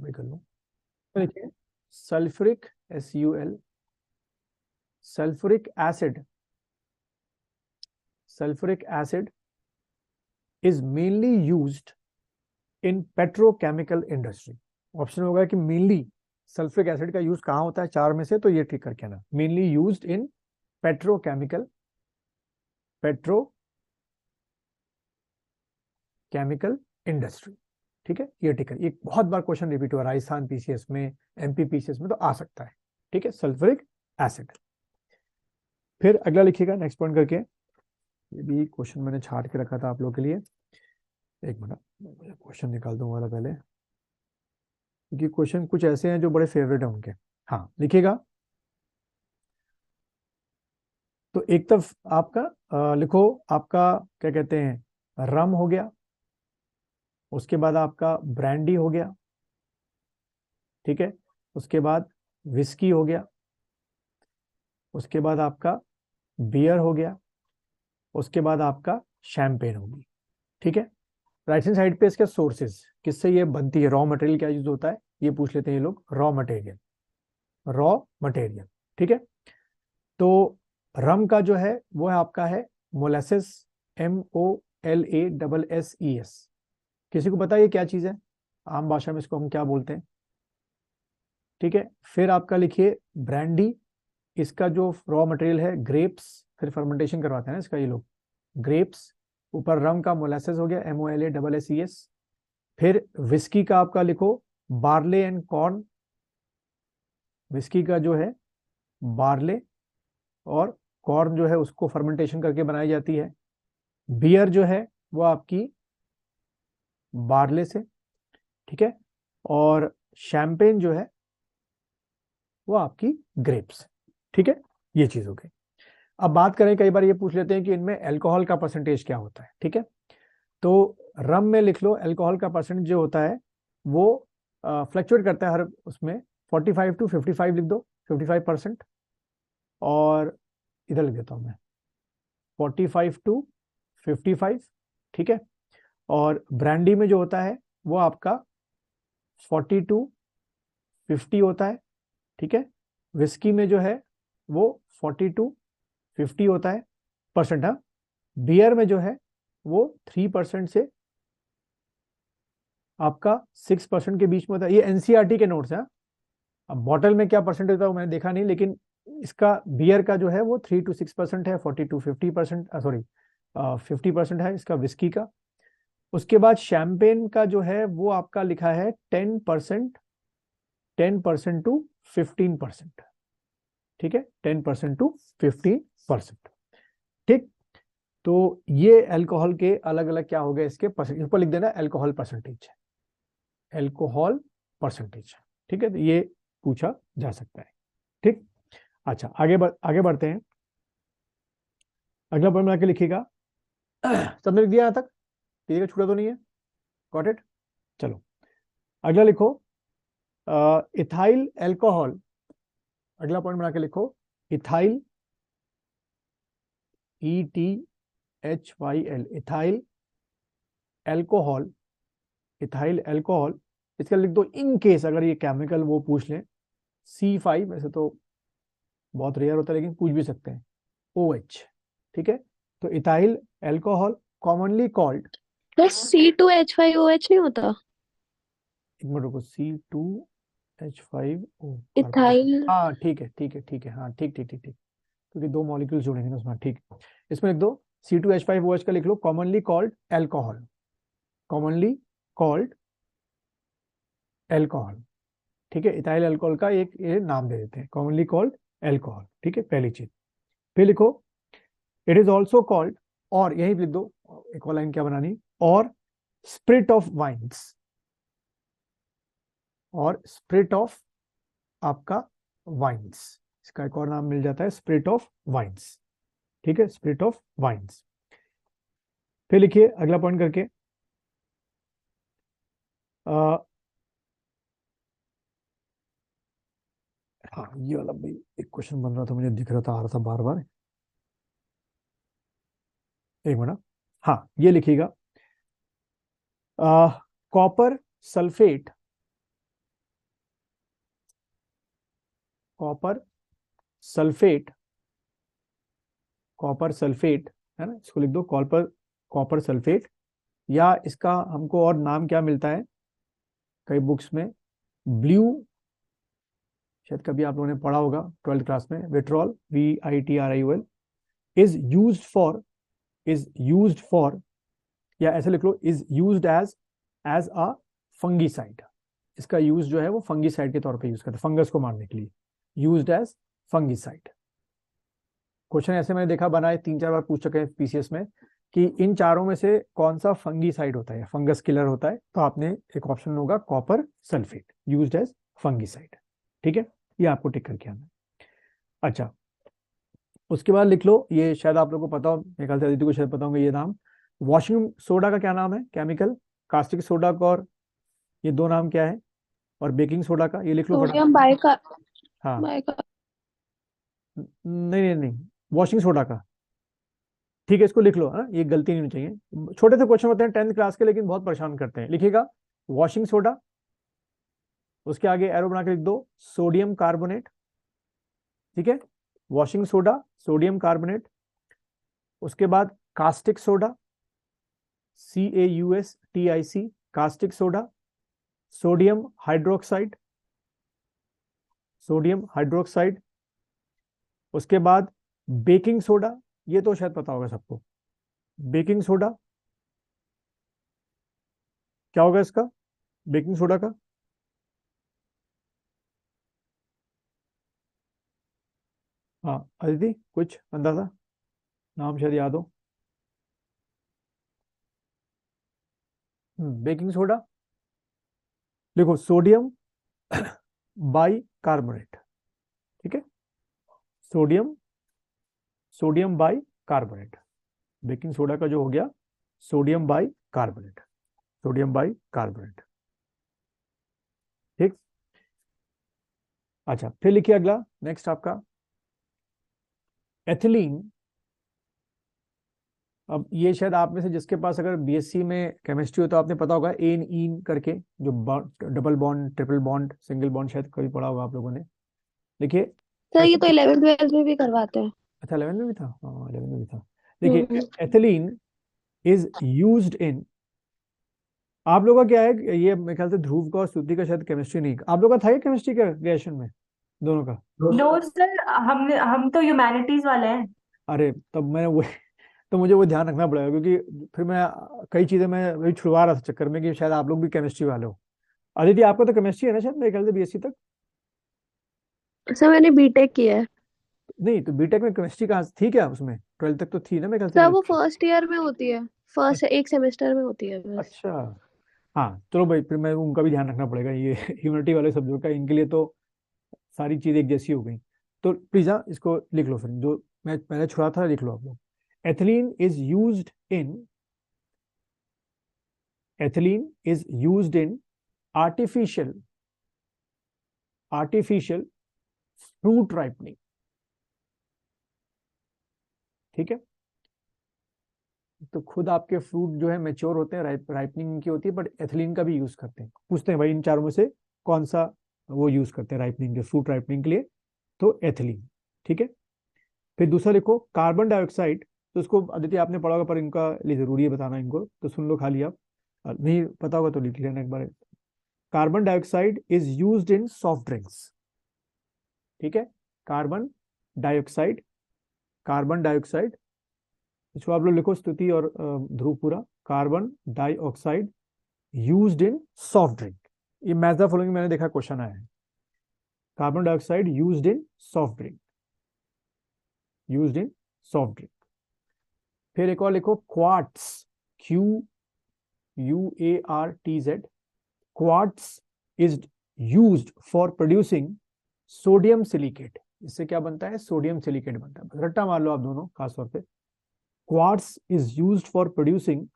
भी कर लूँ। देखिए sulphuric SUL, sulphuric acid, sulphuric acid is mainly used in petrochemical industry. Option होगा कि मेनली सल्फ्यूरिक एसिड का यूज कहाँ होता है, चार में से, तो ये ठीक करके ना, mainly used in petrochemical, petrochemical industry. ठीक है, ये ठीक है, ये बहुत बार क्वेश्चन रिपीट हुआ राजस्थान PCS में, MP PCS में, तो आ सकता है। ठीक है, सल्फ्यूरिक एसिड। फिर अगला लिखिएगा नेक्स्ट पॉइंट करके, ये भी क्वेश्चन मैंने छाट के रखा था आप लोग के लिए। एक मिनट, क्वेश्चन निकाल दूंगा वाला पहले, क्योंकि क्वेश्चन कुछ ऐसे हैं जो बड़े फेवरेट हैं उनके। हाँ लिखिएगा, तो एक तरफ आपका लिखो, आपका क्या कहते हैं, रम हो गया, उसके बाद आपका ब्रांडी हो गया, ठीक है, उसके बाद विस्की हो गया, उसके बाद आपका बियर हो गया, उसके बाद आपका शैंपेन होगी। ठीक है, राइट हैंड साइड पे इसके सोर्सेज, किससे ये बनती है, रॉ मटेरियल क्या यूज होता है, ये पूछ लेते हैं ये लोग, रॉ मटेरियल, रॉ मटेरियल। ठीक है, तो रम का जो है वो है आपका है मोलासेस, MOLASSES। किसी को पता है ये क्या चीज है, आम भाषा में इसको हम क्या बोलते हैं। ठीक है, फिर आपका लिखिए ब्रांडी, इसका जो रॉ मटेरियल है ग्रेप्स, फिर फर्मेंटेशन करवाते हैं ना इसका ये लोग, ग्रेप्स, ऊपर रम का मोलासेस हो गया, MOLASSES। फिर विस्की का आपका लिखो बार्ले एंड कॉर्न, विस्की का जो है बार्ले और कॉर्न जो है उसको फर्मेंटेशन करके बनाई जाती है। बियर जो है वो आपकी बार्ले से, ठीक है, और शैंपेन जो है वो आपकी ग्रेप्स। ठीक है, ये चीज हो गई। अब बात करें, कई बार ये पूछ लेते हैं कि इनमें अल्कोहल का परसेंटेज क्या होता है। ठीक है, तो रम में लिख लो अल्कोहल का परसेंटेज जो होता है वो फ्लक्चुएट करता है हर उसमें, 45 to 55 लिख दो, 55%। और इधर लिख देता हूं मैं 45 to 55। ठीक है, और ब्रांडी में जो होता है वो आपका 40 to 50 होता है। ठीक है, विस्की में जो है वो 40 to 50 होता है परसेंट। हाँ, बियर में जो है वो 3% से आपका 6% के बीच में होता है। ये NCERT के नोट्स हैं। अब बॉटल में क्या परसेंटेज होता है मैंने देखा नहीं, लेकिन इसका बियर का जो है वो 3 to 6% है, 40 to 50%, सॉरी 50% है इसका विस्की का। उसके बाद शैंपेन का जो है वो आपका लिखा है 10%, 10% to 15%। ठीक है, 10% to 15%। ठीक, तो ये अल्कोहल के अलग अलग क्या हो गए इसके परसेंटेज, ऊपर लिख देना अल्कोहल परसेंटेज, अल्कोहल परसेंटेज। ठीक है, तो ये पूछा जा सकता है। ठीक, अच्छा आगे बढ़ते हैं। अगला पॉइंट में आके लिखिएगा, सबने लिख दिया यहाँ तक, किसी का छूटा तो नहीं है, गॉट इट। चलो अगला लिखो, इथाइल अल्कोहल, अगला पॉइंट बना के लिखो ethyl, ETHYL, ethyl alcohol, ethyl alcohol. इसका लिख दो इन केस अगर ये केमिकल वो पूछ लें, C5, वैसे तो बहुत रेयर होता है लेकिन पूछ भी सकते हैं, OH। ठीक है, तो इथाइल अल्कोहल कॉमनली कॉल्ड, बस C2H5OH नहीं होता? एक मिनट रुको, C2H5O, इथाइल। हाँ ठीक है ठीक है ठीक है, हाँ ठीक ठीक ठीक ठीक, क्योंकि दो मॉलिक्यूल्स जुड़ेंगे ना उसमें। ठीक, इसमें लिख दो C2H5OH का लिख लो commonly called alcohol, commonly called alcohol. ठीक है, इथाइल अल्कोहल का एक ये नाम दे देते हैं, कॉमनली कॉल्ड एल्कोहल। ठीक है, पहली चीज। फिर लिखो इट इज ऑल्सो कॉल्ड, और यही लिख दो, एक और लाइन क्या बनानी, और स्पिरिट ऑफ वाइन्स, और स्पिरिट ऑफ आपका वाइन्स, इसका एक और नाम मिल जाता है स्पिरिट ऑफ वाइन्स। ठीक है, स्पिरिट ऑफ वाइन्स। फिर लिखिए अगला पॉइंट करके, आ, हाँ ये वाला भी एक क्वेश्चन बन रहा था, मुझे दिख रहा था, आ रहा था बार बार, एक मिनट। हाँ ये लिखिएगा, copper sulphate copper sulphate, copper sulphate है ना, इसको लिख दो कॉपर, कॉपर सल्फेट, या इसका हमको और नाम क्या मिलता है कई बुक्स में, ब्लू, शायद कभी आप लोगों ने पढ़ा होगा 12th क्लास में, vitriol, VITRIOL, is used for, is used for, या ऐसे लिख लो, is used as a fungicide. इसका यूज जो है वो फंगीसाइड के तौर पे यूज करते हैं, फंगस को मारने के लिए, यूज्ड एज फंगीसाइड। क्वेश्चन ऐसे मैंने देखा बनाए 3-4 बार पूछ चुके हैं पीसीएस में कि इन चारों में से कौन सा फंगीसाइड होता है, फंगस किलर होता है, तो आपने एक ऑप्शन होगा copper sulphate, used as fungicide. ठीक है, ये आपको टिक करके आना है। अच्छा, उसके बाद लिख लो, ये शायद आप लोगों को पता हो, मेरे ख्याल से अदिति को शायद पता होगा ये नाम, वॉशिंग सोडा का क्या नाम है केमिकल, कास्टिक सोडा का, और ये दो नाम क्या है, और बेकिंग सोडा का, ये लिख लो फटाफट। सोडियम बाइका हाँ, बाइका नहीं नहीं नहीं, वॉशिंग सोडा का, ठीक है, इसको लिख लो, हाँ, ये गलती नहीं होनी चाहिए, छोटे से क्वेश्चन होते हैं 10th क्लास के, लेकिन बहुत परेशान करते हैं। लिखिएगा वॉशिंग सोडा, उसके आगे एरो बना के लिख दो सोडियम कार्बोनेट, ठीक है, वॉशिंग सोडा, सोडियम कार्बोनेट, उसके बाद caustic soda, CAUSTIC, caustic soda, sodium hydroxide, sodium hydroxide, उसके बाद बेकिंग सोडा, ये तो शायद पता होगा सबको, बेकिंग सोडा, क्या होगा इसका, बेकिंग सोडा का, हाँ अदिति कुछ अंदाजा, नाम शायद याद हो। बेकिंग सोडा, देखो सोडियम बाई कार्बोनेट, ठीक है, sodium, sodium by carbonate, baking soda का जो हो गया sodium by carbonate, sodium by carbonate, ठीक। अच्छा, फिर लिखिए अगला, नेक्स्ट आपका एथिलीन। अब ये शायद आप में से जिसके पास अगर बीएससी में केमिस्ट्री हो तो आपने पता होगा एन ईन करके, जो double bond, triple bond, single bond, शायद कभी पढ़ा होगा आप लोगों ने। देखिए, सर, ये तो 11th 12th में भी करवाते हैं। अच्छा 11 में भी था, हाँ 11 में भी था। देखिए हम्म। एथिलीन इज यूज्ड इन, आप लोगों का क्या है, ये मेरे ख्याल से ध्रुव का और श्रुति का शायद केमिस्ट्री नहीं, आप लोगों का था ये केमिस्ट्री का ग्रेजुएशन में दोनों का। नो सर, हम तो ह्यूमैनिटीज वाले हैं। अरे तब मैं वो तो मुझे वो ध्यान रखना पड़ेगा, क्योंकि फिर मैं कई चीजें मैं वही छुड़वा रहा था चक्कर में कि शायद आप लोग भी केमिस्ट्री वाले हो। अदिति आपका तो केमिस्ट्री है ना शायद, मेरे ख्याल से बीएससी तक। सर, मैंने बीटेक किया है। नहीं तो बीटेक में केमिस्ट्री कहाँ से थी क्या, उसमें 12th तक तो थी ना मेरे ख्याल से सर, वो केमिस्ट्री। फर्स्ट ईयर में होती है, फर्स्ट एक सेमेस्टर में होती है बस। अच्छा, हाँ चलो भाई, फिर मैं उनका भी ध्यान रखना पड़ेगा, ये ह्यूमनिटी वाले सब्जेक्ट का, इनके लिए तो सारी चीजें एक जैसी हो गई। तो प्लीज हाँ इसको लिख लो, फिर जो मैं पहले छुड़ा था लिख लो आप लोग। Ethylene is used in, ethylene is used in artificial, artificial fruit ripening, ठीक है, तो खुद आपके फ्रूट जो है मेच्योर होते हैं, राइपनिंग की होती है, बट एथिलीन का भी यूज करते हैं, पूछते हैं भाई इन चारों में से कौन सा वो यूज करते हैं राइपनिंग के, फ्रूट राइपनिंग के लिए, तो एथिलीन, ठीक है। फिर दूसरा लिखो कार्बन डाइऑक्साइड, तो उसको आदित्य आपने पढ़ा होगा पर इनका लिए जरूरी है बताना इनको, तो सुन लो खाली आप, नहीं पता होगा तो लिख लेना एक बार। Carbon dioxide is used in soft drinks, ठीक है, कार्बन डाइऑक्साइड, कार्बन डाइऑक्साइड, इसको आप लोग लिखो स्तुति और ध्रुव पूरा, carbon dioxide used in soft drink, ये मैच द फॉलोइंग मैंने देखा क्वेश्चन आया है, carbon dioxide used in soft drink, used in soft drink. फिर एक और लिखो quartz, QUARTZ, quartz is used for producing sodium silicate, इससे क्या बनता है, सोडियम सिलिकेट बनता है, रट्टा मार लो आप दोनों खासतौर पे, quartz is used for producing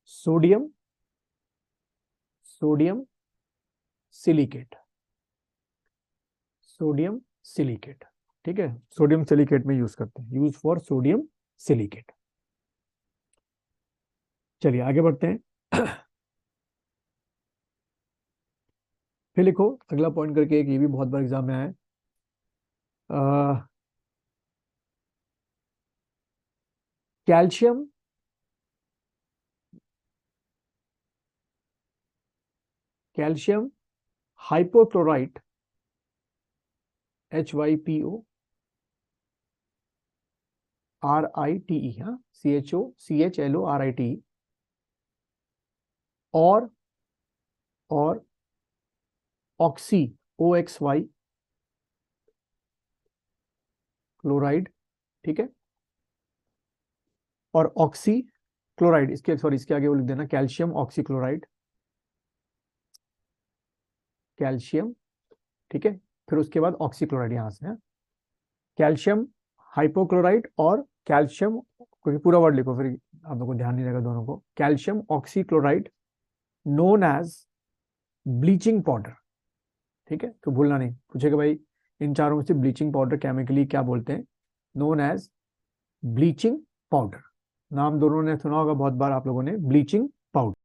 sodium, sodium silicate, sodium silicate, ठीक है, सोडियम सिलिकेट में यूज करते हैं, यूज फॉर सोडियम सिलिकेट। चलिए आगे बढ़ते हैं। फिर लिखो अगला पॉइंट करके, एक ये भी बहुत बार एग्जाम में आया है, कैल्शियम कैल्शियम हाइपोक्लोराइट HYPORITE, हाँ, CHOCHLORITE, और ऑक्सी OXY क्लोराइड, ठीक है। और ऑक्सी क्लोराइड, इसके आगे वो लिख देना कैल्शियम ऑक्सी क्लोराइड, कैल्शियम, ठीक है। फिर उसके बाद ऑक्सी क्लोराइड यहां से है, कैल्शियम हाइपोक्लोराइट और कैल्शियम, क्योंकि पूरा वर्ड लिखो फिर आप लोगों को ध्यान नहीं रहेगा दोनों को, calcium oxychloride known as bleaching powder, ठीक है। तो भूलना नहीं, पूछेगा भाई इन चारों में से ब्लीचिंग पाउडर केमिकली क्या बोलते हैं, नोन एज ब्लीचिंग पाउडर। नाम दोनों ने सुना होगा बहुत बार आप लोगों ने, ब्लीचिंग पाउडर।